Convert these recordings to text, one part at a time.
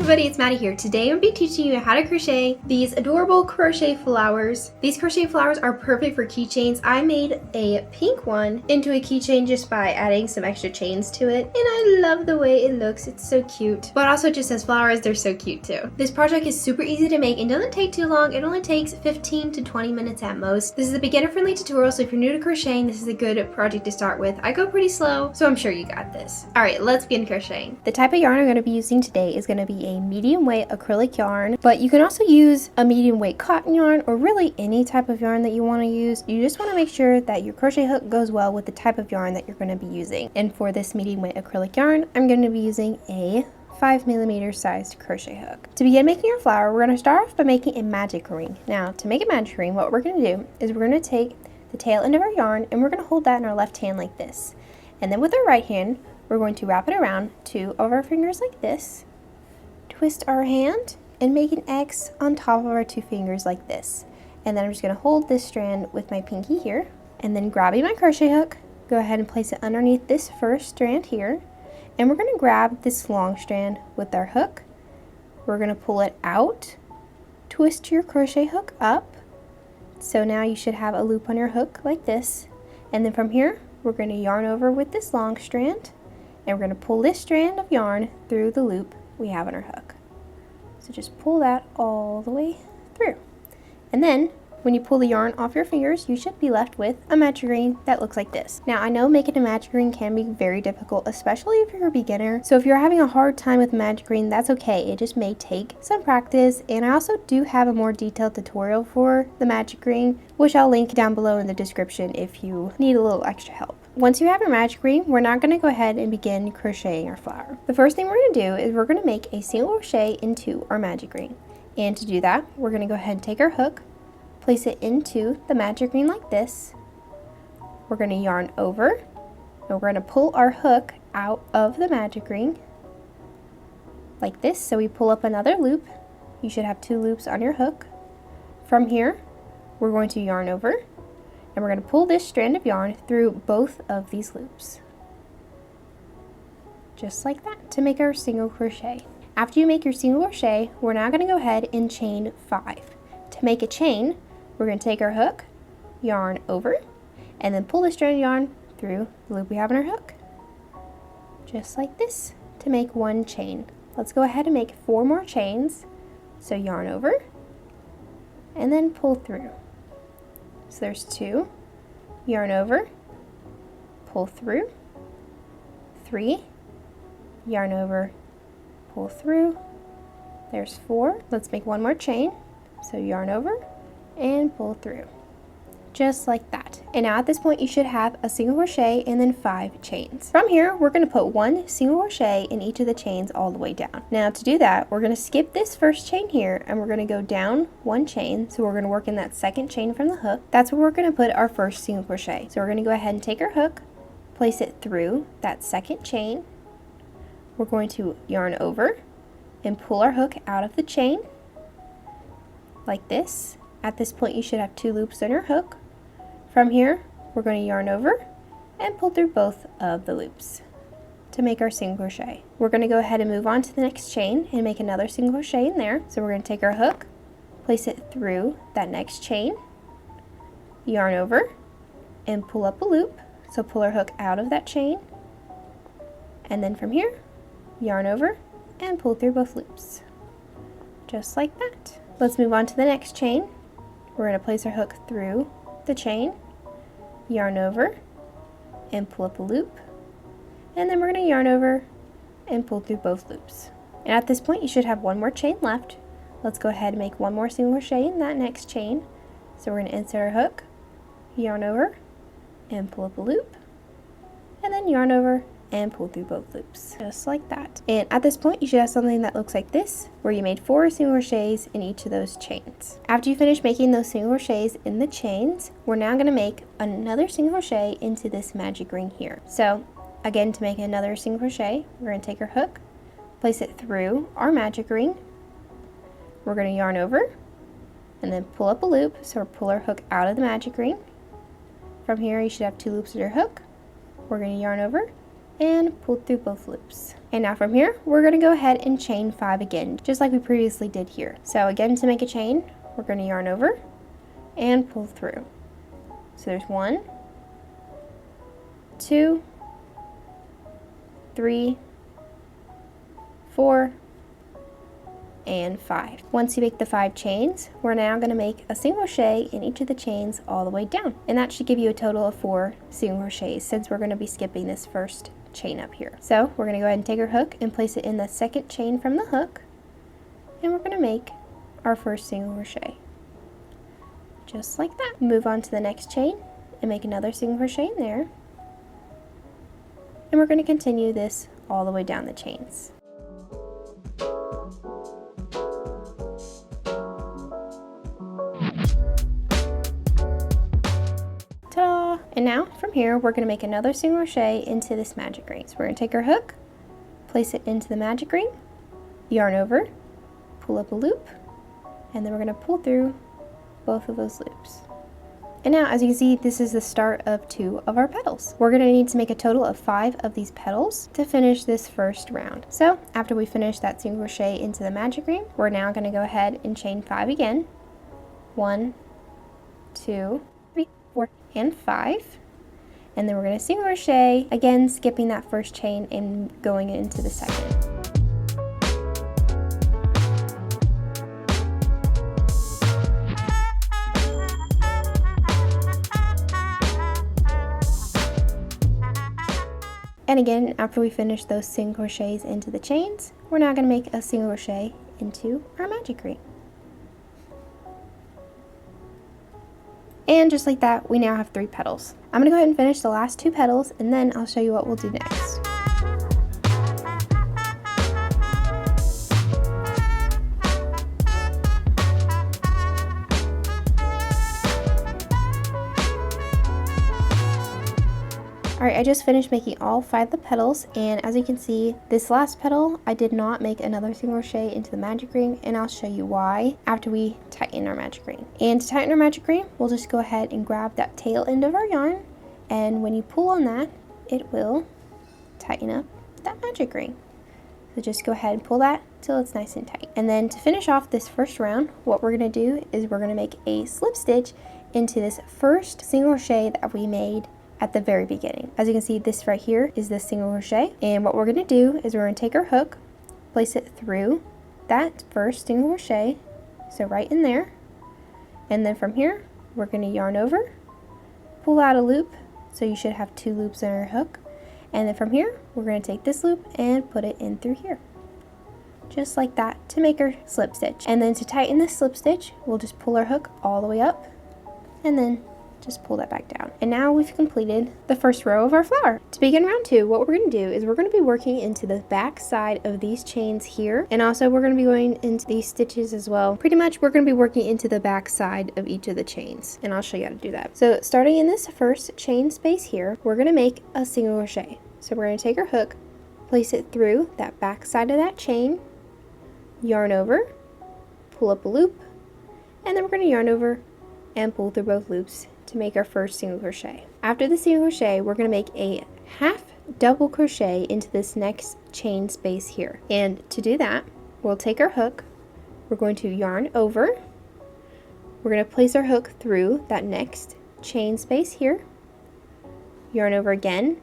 everybody, it's Maddy here. Today I'm going to be teaching you how to crochet these adorable crochet flowers. These crochet flowers are perfect for keychains. I made a pink one into a keychain just by adding some extra chains to it, and I love the way it looks. It's so cute. But also just as flowers, they're so cute too. This project is super easy to make and doesn't take too long. It only takes 15 to 20 minutes at most. This is a beginner-friendly tutorial, so if you're new to crocheting, this is a good project to start with. I go pretty slow, so I'm sure you got this. Alright, let's begin crocheting. The type of yarn I'm going to be using today is going to be a medium weight acrylic yarn, but you can also use a medium weight cotton yarn or really any type of yarn that you want to use. You just want to make sure that your crochet hook goes well with the type of yarn that you're going to be using. And for this medium weight acrylic yarn, I'm going to be using a 5mm sized crochet hook. To begin making your flower, we're going to start off by making a magic ring. Now, to make a magic ring, what we're going to do is we're going to take the tail end of our yarn and we're going to hold that in our left hand like this. And then with our right hand, we're going to wrap it around two of our fingers like this, twist our hand, and make an X on top of our two fingers like this. And then I'm just going to hold this strand with my pinky here, and then grabbing my crochet hook, go ahead and place it underneath this first strand here, and we're going to grab this long strand with our hook. We're going to pull it out, twist your crochet hook up, so now you should have a loop on your hook like this, and then from here we're going to yarn over with this long strand, and we're going to pull this strand of yarn through the loop we have on our hook. So just pull that all the way through. And then when you pull the yarn off your fingers, you should be left with a magic ring that looks like this. Now I know making a magic ring can be very difficult, especially if you're a beginner. So if you're having a hard time with magic ring, that's okay. It just may take some practice. And I also do have a more detailed tutorial for the magic ring, which I'll link down below in the description if you need a little extra help. Once you have your magic ring, we're now going to go ahead and begin crocheting our flower. The first thing we're going to do is we're going to make a single crochet into our magic ring. And to do that, we're going to go ahead and take our hook, place it into the magic ring like this. We're going to yarn over, and we're going to pull our hook out of the magic ring like this. So we pull up another loop. You should have two loops on your hook. From here, we're going to yarn over, and we're going to pull this strand of yarn through both of these loops. Just like that to make our single crochet. After you make your single crochet, we're now going to go ahead and chain 5. To make a chain, we're going to take our hook, yarn over, and then pull the strand of yarn through the loop we have on our hook. Just like this to make one chain. Let's go ahead and make 4 more chains. So yarn over, and then pull through. So there's 2, yarn over, pull through, 3, yarn over, pull through, there's 4. Let's make 1 more chain. So yarn over and pull through. Just like that. And now at this point you should have a single crochet and then 5 chains. From here we're going to put 1 single crochet in each of the chains all the way down. Now to do that, we're going to skip this first chain here and we're going to go down 1 chain. So we're going to work in that second chain from the hook. That's where we're going to put our first single crochet. So we're going to go ahead and take our hook, place it through that second chain. We're going to yarn over and pull our hook out of the chain like this. At this point you should have 2 loops on your hook. From here we're going to yarn over and pull through both of the loops to make our single crochet. We're going to go ahead and move on to the next chain and make another single crochet in there. So we're going to take our hook, place it through that next chain, yarn over and pull up a loop. So pull our hook out of that chain, and then from here yarn over and pull through both loops. Just like that. Let's move on to the next chain. We're going to place our hook through the chain, yarn over and pull up a loop, and then we're going to yarn over and pull through both loops. And at this point you should have 1 more chain left. Let's go ahead and make 1 more single crochet in that next chain. So we're going to insert our hook, yarn over and pull up a loop, and then yarn over and pull through both loops. Just like that. And at this point you should have something that looks like this, where you made 4 single crochets in each of those chains. After you finish making those single crochets in the chains, we're now going to make another single crochet into this magic ring here. So again, to make another single crochet, we're going to take our hook, place it through our magic ring, we're going to yarn over and then pull up a loop. So we'll pull our hook out of the magic ring. From here you should have 2 loops on your hook. We're going to yarn over and pull through both loops. And now from here, we're going to go ahead and chain 5 again, just like we previously did here. So again, to make a chain, we're going to yarn over and pull through. So there's 1, 2, 3, 4, and 5. Once you make the 5 chains, we're now going to make a single crochet in each of the chains all the way down. And that should give you a total of 4 single crochets, since we're going to be skipping this first chain up here. So we're going to go ahead and take our hook and place it in the second chain from the hook, and we're going to make our first single crochet. Just like that. Move on to the next chain and make another single crochet in there. And we're going to continue this all the way down the chains. Ta-da! And now from here we're going to make another single crochet into this magic ring. So we're going to take our hook, place it into the magic ring, yarn over, pull up a loop, and then we're going to pull through both of those loops. And now, as you can see, this is the start of 2 of our petals. We're going to need to make a total of 5 of these petals to finish this first round. So after we finish that single crochet into the magic ring, we're now going to go ahead and chain 5 again. 1, 2, 3, 4, and 5. And then we're going to single crochet, again skipping that first chain and going into the second. And again, after we finish those single crochets into the chains, we're now going to make a single crochet into our magic ring. And just like that, we now have 3 petals. I'm going to go ahead and finish the last 2 petals, and then I'll show you what we'll do next. Alright, I just finished making all 5 of the petals, and as you can see, this last petal, I did not make another single crochet into the magic ring, and I'll show you why after we tighten our magic ring. And to tighten our magic ring, we'll just go ahead and grab that tail end of our yarn, and when you pull on that, it will tighten up that magic ring. So just go ahead and pull that till it's nice and tight. And then to finish off this first round, what we're going to do is we're going to make a slip stitch into this first single crochet that we made at the very beginning. As you can see, this right here is the single crochet, and what we're going to do is we're going to take our hook, place it through that first single crochet, so right in there, and then from here we're going to yarn over, pull out a loop, so you should have 2 loops in our hook, and then from here we're going to take this loop and put it in through here, just like that, to make our slip stitch. And then to tighten this slip stitch, we'll just pull our hook all the way up, and then just pull that back down. And now we've completed the first row of our flower. To begin round 2, what we're going to do is we're going to be working into the back side of these chains here, and also we're going to be going into these stitches as well. Pretty much we're going to be working into the back side of each of the chains, and I'll show you how to do that. So starting in this first chain space here, we're going to make a single crochet. So we're going to take our hook, place it through that back side of that chain, yarn over, pull up a loop, and then we're going to yarn over and pull through both loops to make our first single crochet. After the single crochet, we're going to make a half double crochet into this next chain space here. And to do that, we'll take our hook, we're going to yarn over, we're going to place our hook through that next chain space here, yarn over again,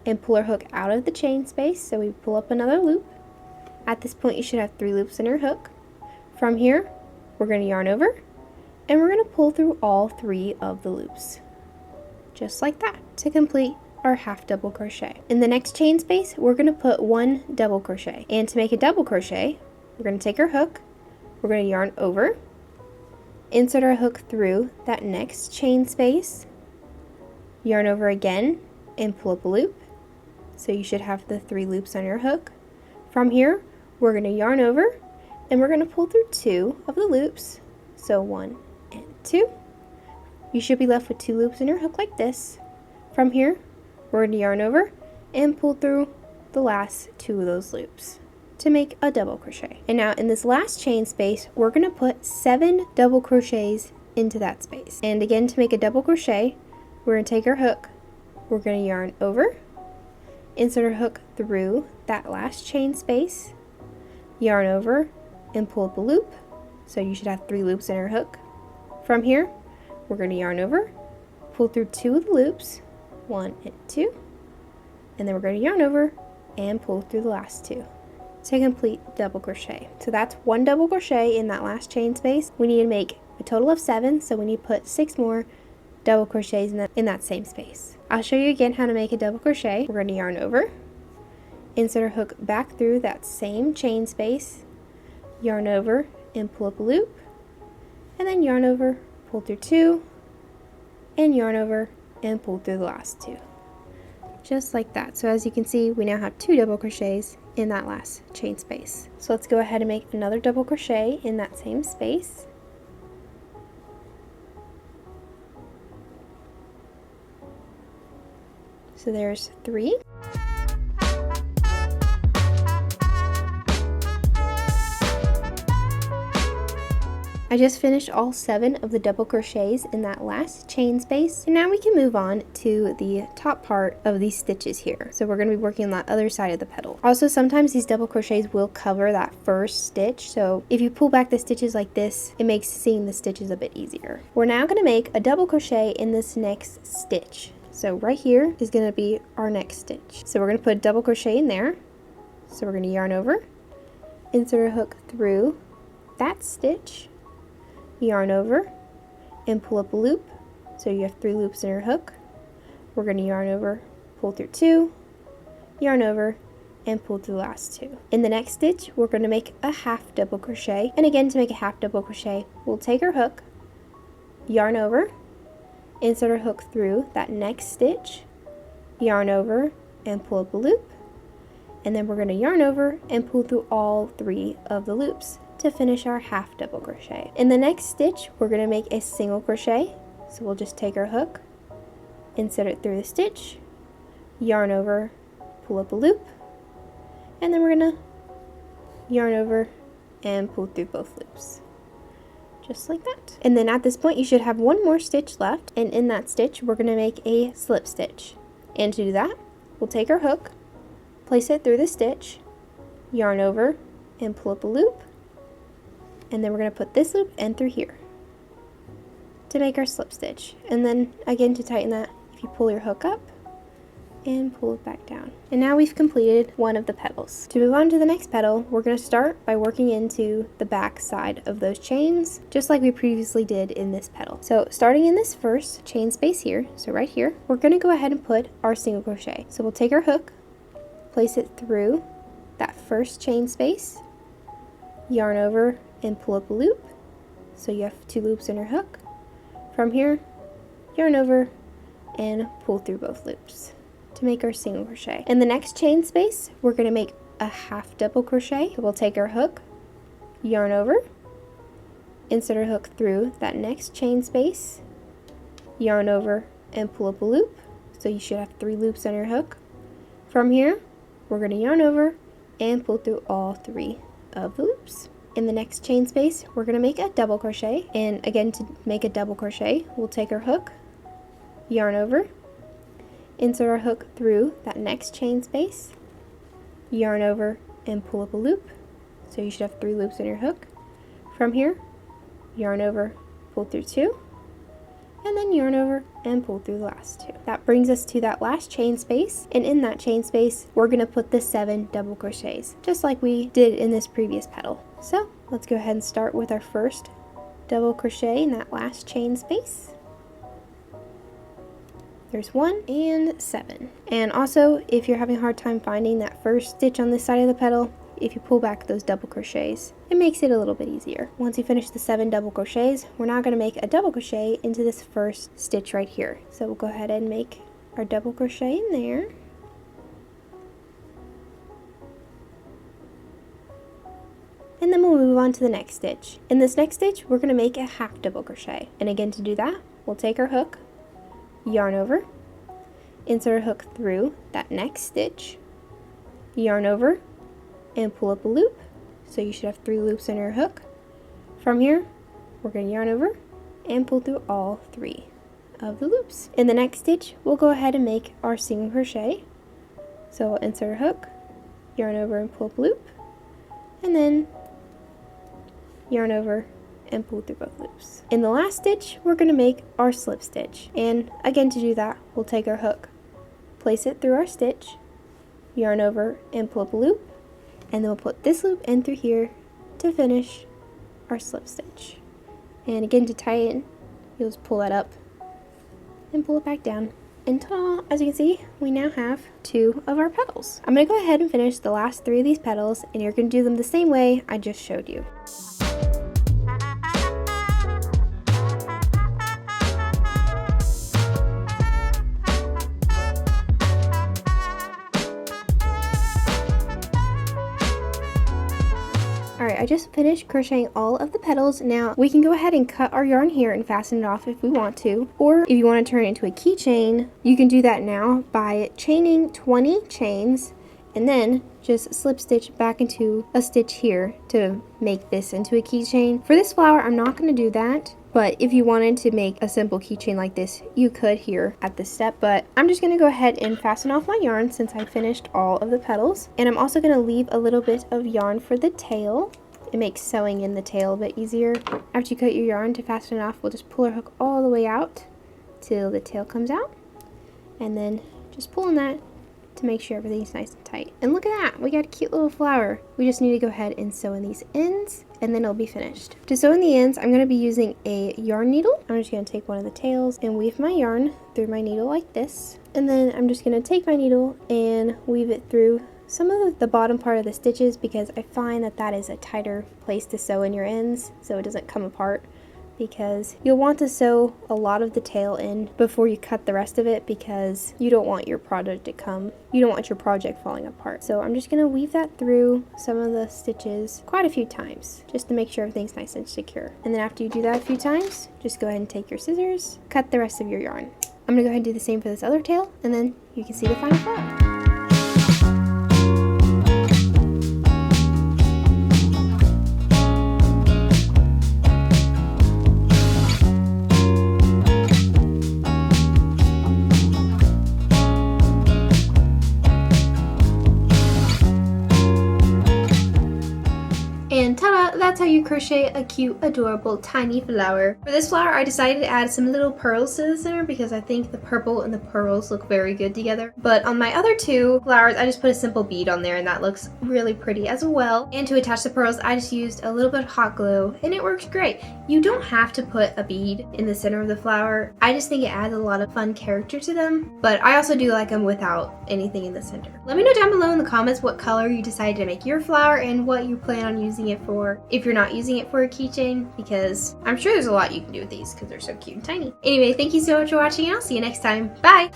and pull our hook out of the chain space, so we pull up another loop. At this point you should have 3 loops in your hook. From here, we're going to yarn over, and we're going to pull through all 3 of the loops, just like that, to complete our half double crochet. In the next chain space, we're going to put 1 double crochet, and to make a double crochet, we're going to take our hook, we're going to yarn over, insert our hook through that next chain space, yarn over again, and pull up a loop, so you should have the 3 loops on your hook. From here, we're going to yarn over, and we're going to pull through 2 of the loops, so 1 and 2. You should be left with 2 loops in your hook like this. From here, we're going to yarn over and pull through the last 2 of those loops to make a double crochet. And now in this last chain space, we're going to put 7 double crochets into that space. And again, to make a double crochet, we're going to take our hook, we're going to yarn over, insert our hook through that last chain space, yarn over, and pull up a loop. So you should have 3 loops in our hook. From here, we're going to yarn over, pull through 2 of the loops, 1 and 2, and then we're going to yarn over and pull through the last 2 to complete double crochet. So that's 1 double crochet in that last chain space. We need to make a total of 7, so we need to put 6 more double crochets in that same space. I'll show you again how to make a double crochet. We're going to yarn over, insert our hook back through that same chain space, yarn over and pull up a loop, and then yarn over, pull through 2, and yarn over and pull through the last 2. Just like that. So as you can see, we now have 2 double crochets in that last chain space. So let's go ahead and make another double crochet in that same space. So there's 3. I just finished all 7 of the double crochets in that last chain space, and now we can move on to the top part of these stitches here. So we're going to be working on that other side of the petal. Also, sometimes these double crochets will cover that first stitch, so if you pull back the stitches like this, it makes seeing the stitches a bit easier. We're now going to make a double crochet in this next stitch. So right here is going to be our next stitch. So we're going to put a double crochet in there. So we're going to yarn over, insert a hook through that stitch, yarn over, and pull up a loop. So you have 3 loops in your hook. We're going to yarn over, pull through 2, yarn over, and pull through the last 2. In the next stitch, we're going to make a half double crochet. And again, to make a half double crochet, we'll take our hook, yarn over, insert our hook through that next stitch, yarn over, and pull up a loop. And then we're going to yarn over and pull through all 3 of the loops to finish our half double crochet. In the next stitch, we're going to make a single crochet. So we'll just take our hook, insert it through the stitch, yarn over, pull up a loop, and then we're going to yarn over and pull through both loops. Just like that. And then at this point, you should have 1 more stitch left, and in that stitch, we're going to make a slip stitch. And to do that, we'll take our hook, place it through the stitch, yarn over, and pull up a loop, and then we're going to put this loop in through here to make our slip stitch. And then again, to tighten that, if you pull your hook up and pull it back down. And now we've completed 1 of the petals. To move on to the next petal, we're going to start by working into the back side of those chains, just like we previously did in this petal. So starting in this first chain space here, so right here, we're going to go ahead and put our single crochet. So we'll take our hook, place it through that first chain space, yarn over, and pull up a loop. So you have 2 loops in your hook. From here, yarn over and pull through both loops to make our single crochet. In the next chain space, we're going to make a half double crochet. So we'll take our hook, yarn over, insert our hook through that next chain space, yarn over and pull up a loop. So you should have 3 loops on your hook. From here, we're going to yarn over and pull through all 3 of the loops. In the next chain space, we're going to make a double crochet. And again, to make a double crochet, we'll take our hook, yarn over, insert our hook through that next chain space, yarn over and pull up a loop. So you should have 3 loops in your hook. From here, yarn over, pull through 2, and then yarn over and pull through the last 2. That brings us to that last chain space, and in that chain space, we're going to put the 7 double crochets, just like we did in this previous petal. So let's go ahead and start with our first double crochet in that last chain space. There's 1 and 7. And also, if you're having a hard time finding that first stitch on this side of the petal, if you pull back those double crochets, it makes it a little bit easier. Once you finish the 7 double crochets, we're now going to make a double crochet into this first stitch right here. So we'll go ahead and make our double crochet in there. And then we'll move on to the next stitch. In this next stitch, we're going to make a half double crochet. And again, to do that, we'll take our hook, yarn over, insert a hook through that next stitch, yarn over, and pull up a loop. So you should have 3 loops on your hook. From here, we're going to yarn over and pull through all 3 of the loops. In the next stitch, we'll go ahead and make our single crochet. So insert a hook, yarn over and pull up a loop, and then yarn over and pull through both loops. In the last stitch, we're going to make our slip stitch. And again, to do that, we'll take our hook, place it through our stitch, yarn over and pull up a loop, and then we'll put this loop in through here to finish our slip stitch. And again, to tie it in, you'll just pull that up and pull it back down. And ta-da! As you can see, we now have 2 of our petals. I'm going to go ahead and finish the last 3 of these petals, and you're going to do them the same way I just showed you. Alright, I just finished crocheting all of the petals. Now we can go ahead and cut our yarn here and fasten it off if we want to. Or if you want to turn it into a keychain, you can do that now by chaining 20 chains and then just slip stitch back into a stitch here to make this into a keychain. For this flower, I'm not going to do that. But if you wanted to make a simple keychain like this, you could here at this step. But I'm just going to go ahead and fasten off my yarn since I finished all of the petals. And I'm also going to leave a little bit of yarn for the tail. It makes sewing in the tail a bit easier. After you cut your yarn to fasten it off, we'll just pull our hook all the way out till the tail comes out. And then just pull on that to make sure everything's nice and tight. And look at that, we got a cute little flower. We just need to go ahead and sew in these ends and then it'll be finished. To sew in the ends, I'm going to be using a yarn needle. I'm just going to take one of the tails and weave my yarn through my needle like this. And then I'm just going to take my needle and weave it through some of the bottom part of the stitches because I find that that is a tighter place to sew in your ends so it doesn't come apart, because you'll want to sew a lot of the tail in before you cut the rest of it because you don't want your project falling apart. So I'm just going to weave that through some of the stitches quite a few times just to make sure everything's nice and secure. And then after you do that a few times, just go ahead and take your scissors, cut the rest of your yarn. I'm going to go ahead and do the same for this other tail, and then you can see the final flower. And ta-da! That's how you crochet a cute, adorable, tiny flower. For this flower, I decided to add some little pearls to the center because I think the purple and the pearls look very good together. But on my other 2 flowers, I just put a simple bead on there and that looks really pretty as well. And to attach the pearls, I just used a little bit of hot glue and it works great. You don't have to put a bead in the center of the flower. I just think it adds a lot of fun character to them. But I also do like them without anything in the center. Let me know down below in the comments what color you decided to make your flower and what you plan on using it for if you're not using it for a keychain, because I'm sure there's a lot you can do with these because they're so cute and tiny. Anyway, thank you so much for watching and I'll see you next time. Bye!